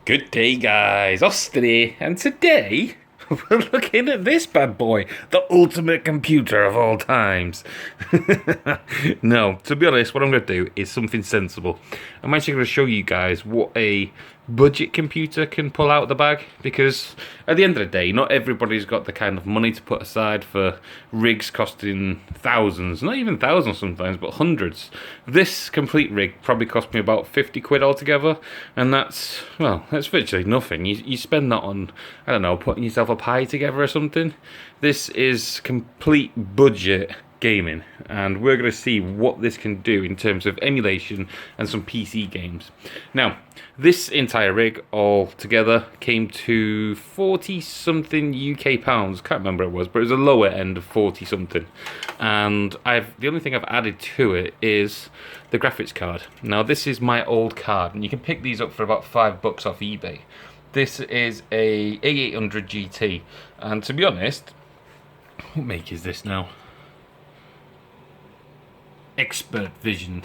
Good day, guys. Austin, and today we're looking at this bad boy, the ultimate computer of all times. No, to be honest, what I'm going to do is something sensible. I'm actually going to show you guys what a budget computer can pull out of the bag, because at the end of the day, not everybody's got the kind of money to put aside for rigs costing thousands, not even thousands sometimes, but hundreds. This complete rig probably cost me about 50 quid altogether, and that's, well, that's virtually nothing. You spend that on, I don't know, putting yourself a pie together or something. This is complete budget gaming, and we're going to see what this can do in terms of emulation and some PC games. Now, this entire rig all together came to 40 something UK pounds. Can't remember what it was, but it was a lower end of 40 something. And the only thing I've added to it is the graphics card. Now, this is my old card, and you can pick these up for about $5 off eBay. This is a A800 GT, and to be honest, what make is this now? Expert vision.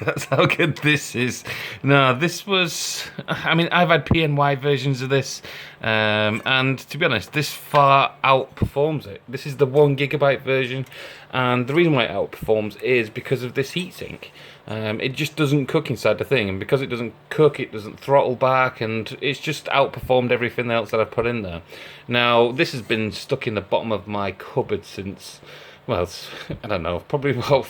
That's how good this is. No, this was, I mean, I've had PNY versions of this, and to be honest, this far outperforms it. This is the 1 GB version, and the reason why it outperforms is because of this heatsink. It just doesn't cook inside the thing, and because it doesn't cook, it doesn't throttle back, and it's just outperformed everything else that I've put in there. Now, this has been stuck in the bottom of my cupboard since, well, I don't know, probably about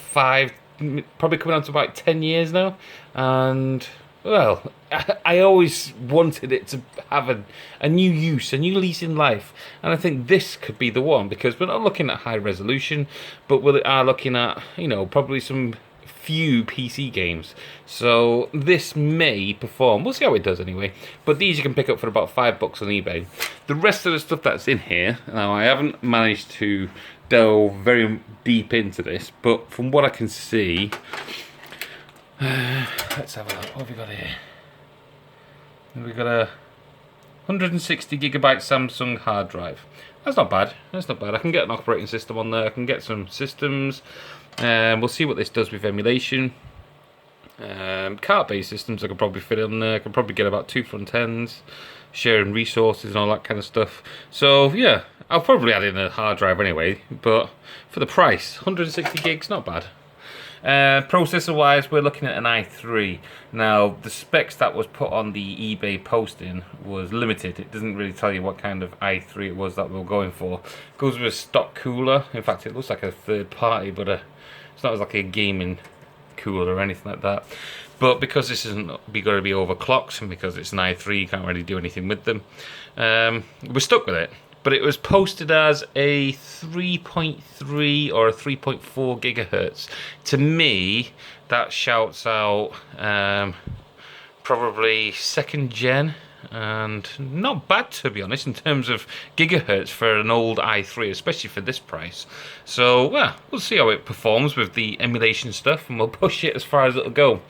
probably coming on to about 10 years now, and, well, I always wanted it to have a new use, a new lease in life, and I think this could be the one, because we're not looking at high resolution, but we are looking at, you know, probably some few PC games, so this may perform. We'll see how it does anyway, but these you can pick up for about $5 on eBay. The rest of the stuff that's in here, now I haven't managed to delve very deep into this, but from what I can see, let's have a look. What have we got here? We've got a 160 gigabyte Samsung hard drive. That's not bad. That's not bad. I can get an operating system on there. I can get some systems. We'll see what this does with emulation. Cart-based systems I could probably fit in there. I could probably get about 2 front ends, sharing resources and all that kind of stuff. So yeah, I'll probably add in a hard drive anyway, but for the price, 160 gigs, not bad. Processor wise, we're looking at an i3. Now, the specs that was put on the eBay posting was limited. It doesn't really tell you what kind of i3 it was that we were going for. It goes with a stock cooler. In fact, it looks like a third party, but it's not like a gaming cooler or anything like that. But because this isn't going to be overclocked, and because it's an i3, you can't really do anything with them. We're stuck with it. But it was posted as a 3.3 or a 3.4 gigahertz. To me, that shouts out probably 2nd gen, and not bad, to be honest, in terms of gigahertz for an old i3, especially for this price. So, well, we'll see how it performs with the emulation stuff, and we'll push it as far as it'll go.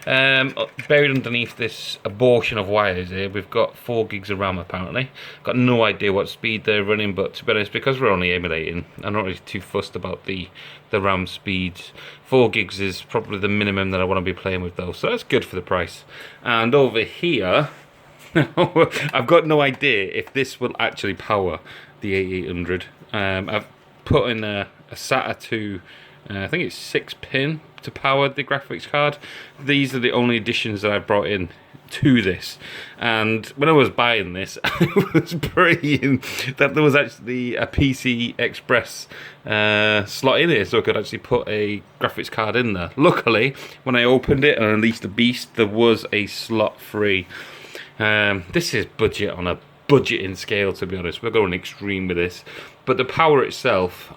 Buried underneath this abortion of wires here, we've got 4 gigs of RAM apparently. Got no idea what speed they're running, but to be honest, because we're only emulating, I'm not really too fussed about the RAM speeds. 4 gigs is probably the minimum that I want to be playing with though, so that's good for the price. And over here, I've got no idea if this will actually power the A800. I've put in a SATA to, I think it's 6-pin to power the graphics card. These are the only additions that I brought in to this, and when I was buying this, I was praying that there was actually a PC Express slot in here so I could actually put a graphics card in there. Luckily, when I opened it and unleashed the beast, there was a slot free. This is budget on a budgeting scale, to be honest. We're going extreme with this, but the power itself,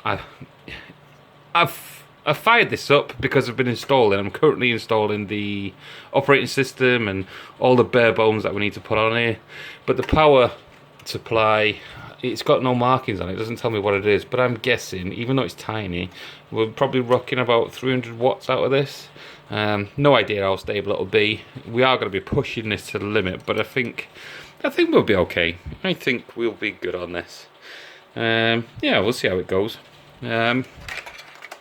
I've fired this up because I've been installing. I'm currently installing the operating system and all the bare bones that we need to put on here. But the power supply, it's got no markings on it. It doesn't tell me what it is, but I'm guessing, even though it's tiny, we're probably rocking about 300 watts out of this. No idea how stable it'll be. We are going to be pushing this to the limit, but I think we'll be okay. I think we'll be good on this. Yeah, we'll see how it goes.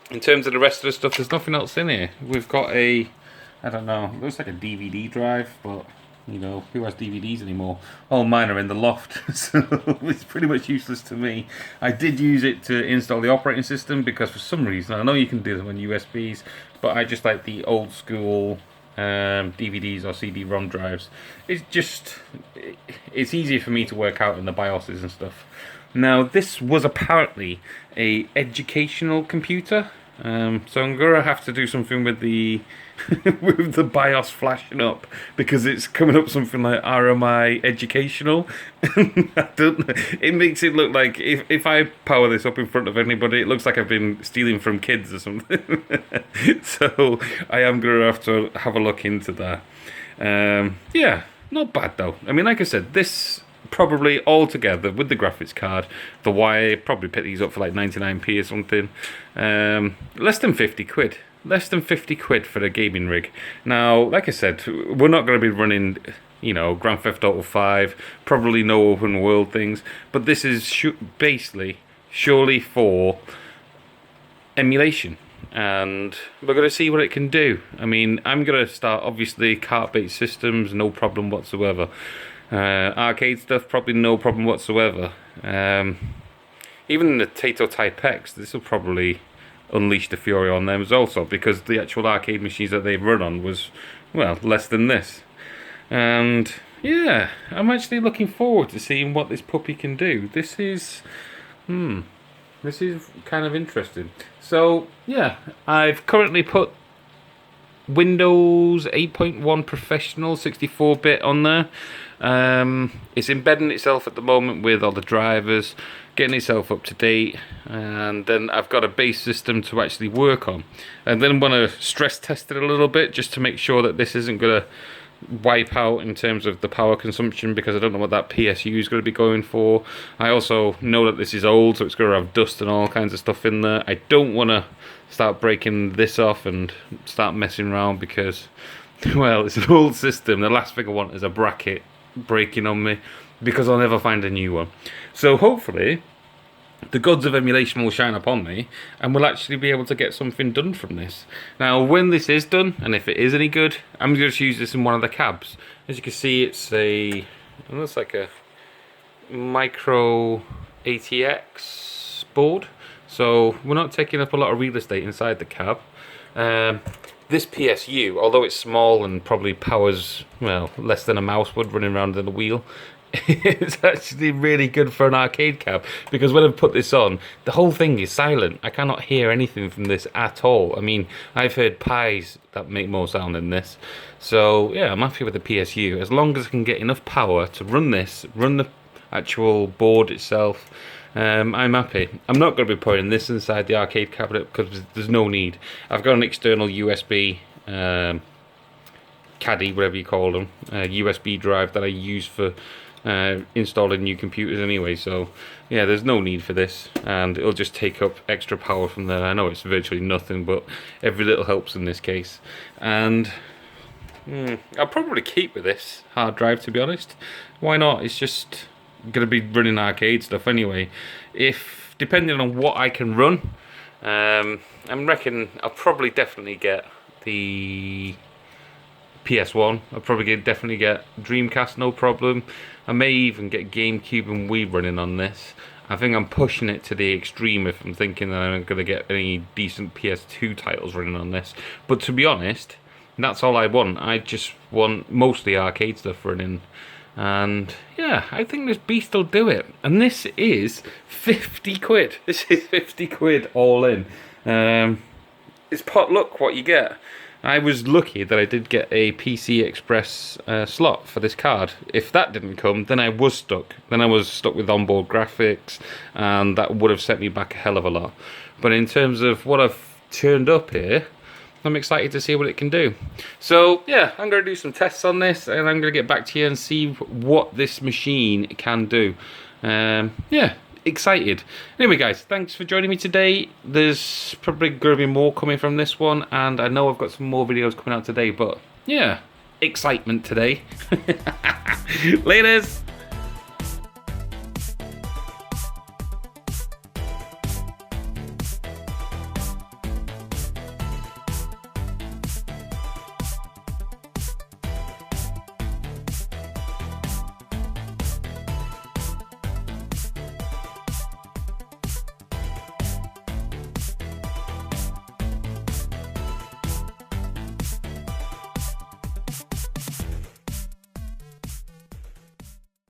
In terms of the rest of the stuff, there's nothing else in here. We've got a, I don't know, it looks like a DVD drive, but You know, who has DVDs anymore? All mine are in the loft, so it's pretty much useless to me. I did use it to install the operating system because for some reason, I know you can do them on USBs, but I just like the old school DVDs or CD-ROM drives. It's easier for me to work out in the BIOSes and stuff. Now, this was apparently a educational computer, so I'm gonna have to do something with the with the BIOS flashing up, because it's coming up something like RMI educational. I don't know. It makes it look like if I power this up in front of anybody, it looks like I've been stealing from kids or something. So I am gonna have to have a look into that. Yeah, not bad though. I mean, like I said, this probably all together with the graphics card, the wire, probably pick these up for like 99p or something. Less than 50 quid. Less than 50 quid for a gaming rig. Now, like I said, we're not going to be running, you know, Grand Theft Auto 5, probably no open world things, but this is basically surely for emulation, and we're going to see what it can do. I mean, I'm going to start, obviously, cart-based systems, no problem whatsoever. Arcade stuff, probably no problem whatsoever. Even the Taito Type X, this will probably unleash the fury on them also, because the actual arcade machines that they've run on was, well, less than this. And yeah, I'm actually looking forward to seeing what this puppy can do. This is kind of interesting. So yeah, I've currently put Windows 8.1 Professional 64-bit on there. It's embedding itself at the moment with all the drivers, getting itself up to date, and then I've got a base system to actually work on. And then I'm going to stress test it a little bit just to make sure that this isn't going to wipe out in terms of the power consumption, because I don't know what that PSU is going to be going for. I also know that this is old, so it's going to have dust and all kinds of stuff in there. I don't want to start breaking this off and start messing around because, well, it's an old system. The last thing I want is a bracket breaking on me, because I'll never find a new one. So hopefully the gods of emulation will shine upon me and we'll actually be able to get something done from this. Now, when this is done, and if it is any good, I'm going to use this in one of the cabs. As you can see, it looks like a micro ATX board, so we're not taking up a lot of real estate inside the cab. This PSU, although it's small and probably powers, well, less than a mouse would running around in the wheel, it's actually really good for an arcade cab, because when I've put this on, the whole thing is silent. I cannot hear anything from this at all. I mean, I've heard pies that make more sound than this. So yeah, I'm happy with the PSU. As long as I can get enough power to run this, run the actual board itself, I'm happy. I'm not going to be putting this inside the arcade cabinet because there's no need. I've got an external USB caddy, whatever you call them, USB drive that I use for installing new computers anyway, so yeah, there's no need for this, and it'll just take up extra power from there. I know it's virtually nothing, but every little helps in this case. And I'll probably keep with this hard drive, to be honest. Why not? It's just going to be running arcade stuff anyway. If depending on what I can run, I reckon I'll probably definitely get the PS1. I'll probably definitely get Dreamcast, no problem. I may even get GameCube and Wii running on this. I think I'm pushing it to the extreme if I'm thinking that I'm going to get any decent PS2 titles running on this. But to be honest, that's all I want. I just want mostly arcade stuff running. And yeah, I think this beast will do it. And this is 50 quid. This is 50 quid all in. It's pot luck what you get. I was lucky that I did get a PC Express slot for this card. If that didn't come, then I was stuck. Then I was stuck with onboard graphics, and that would have set me back a hell of a lot. But in terms of what I've turned up here, I'm excited to see what it can do. So yeah, I'm going to do some tests on this, and I'm going to get back to you and see what this machine can do. Yeah, excited. Anyway guys, thanks for joining me today. There's probably going to be more coming from this one, and I know I've got some more videos coming out today, but yeah, excitement today. Laters!